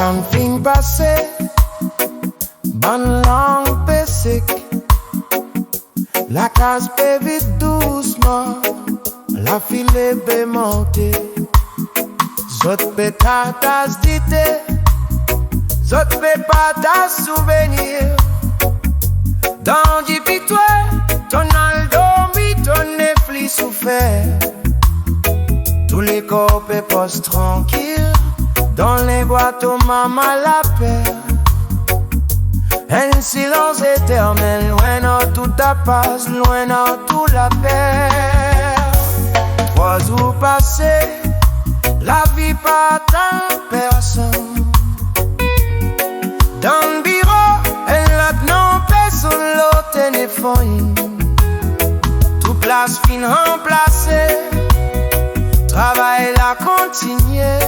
temps fin passé, bonne langue pessic. La case peut vite doucement, la file peut monter. Zot peut tas d'idées, zot peut pas tas souvenirs. Dans du pitois, ton aldomi, ton effli souffert. Tous les corps posent tranquilles, dans les boîtes au maman la paix. Un silence éternel, loin dans tout ta passe, loin dans tout la paix. 3 jours passés, la vie pas tant personne. Dans le bureau, elle a non personne l'autre téléphone. Tout place fin remplacée, travail la continuer.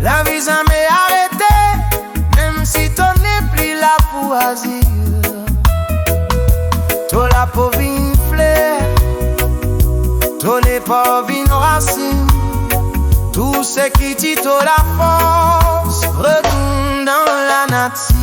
La vie ça m'est arrêtée, même si ton n'est plus là pour asile. Toi la pauvre une fleur, toi n'est pas une racine. Tout ce qui dit toi la force, retourne dans la nature.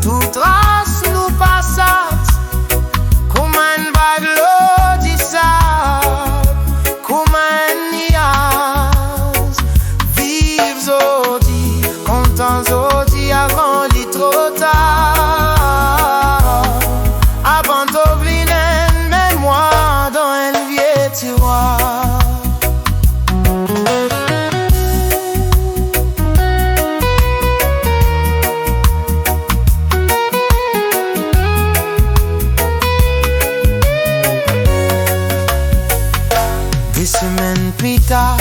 Tout trace nous passat, comme un vague l'eau du sable, comme un niaz. Vive Zodi, content Zodi avant l'y trop tard. Avant d'ouvrir une mémoire dans un vieux tiroir. Des semaines plus tard,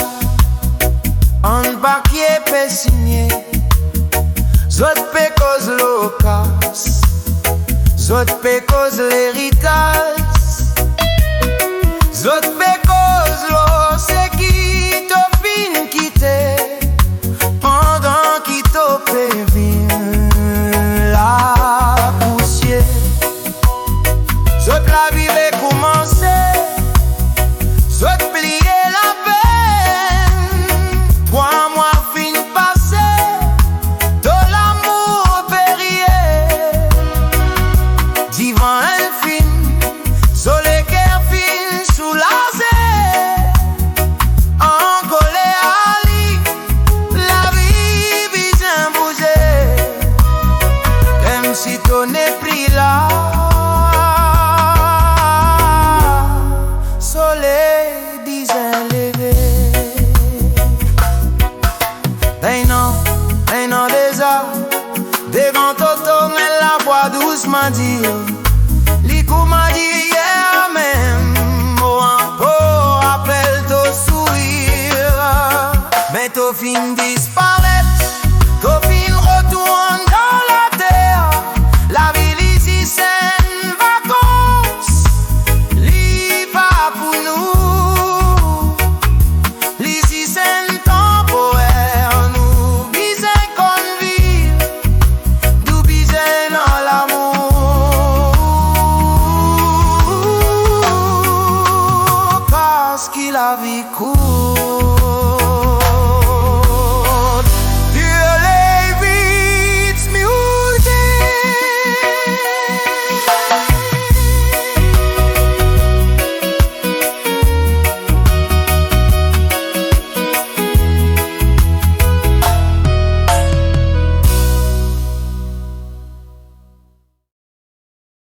un papier peut signer. Zot peut cause l'ocas, zot peut cause l'héritage, zot peut cause l'eau, c'est qui t'a fin quitté pendant qui t'a pévin la poussière. Zot la vie va commencer. Zot plier la peine, 3 mois fin passé, de l'amour périer. Divan un film, sur les cœurs fins soulagés. En colère à lit, la vie vient bouger. Même si ton n'est plus là, soleil déjà, des grands totos, mais la voix doucement dit. Likou m'a dit hier même, oh un peu appelle ton sourire. Mais ton fin disparaît, ton fin retourne dans la terre. La ville ici c'est une vacance, li pas pour nous. L'ici c'est une temporaire. La vie court.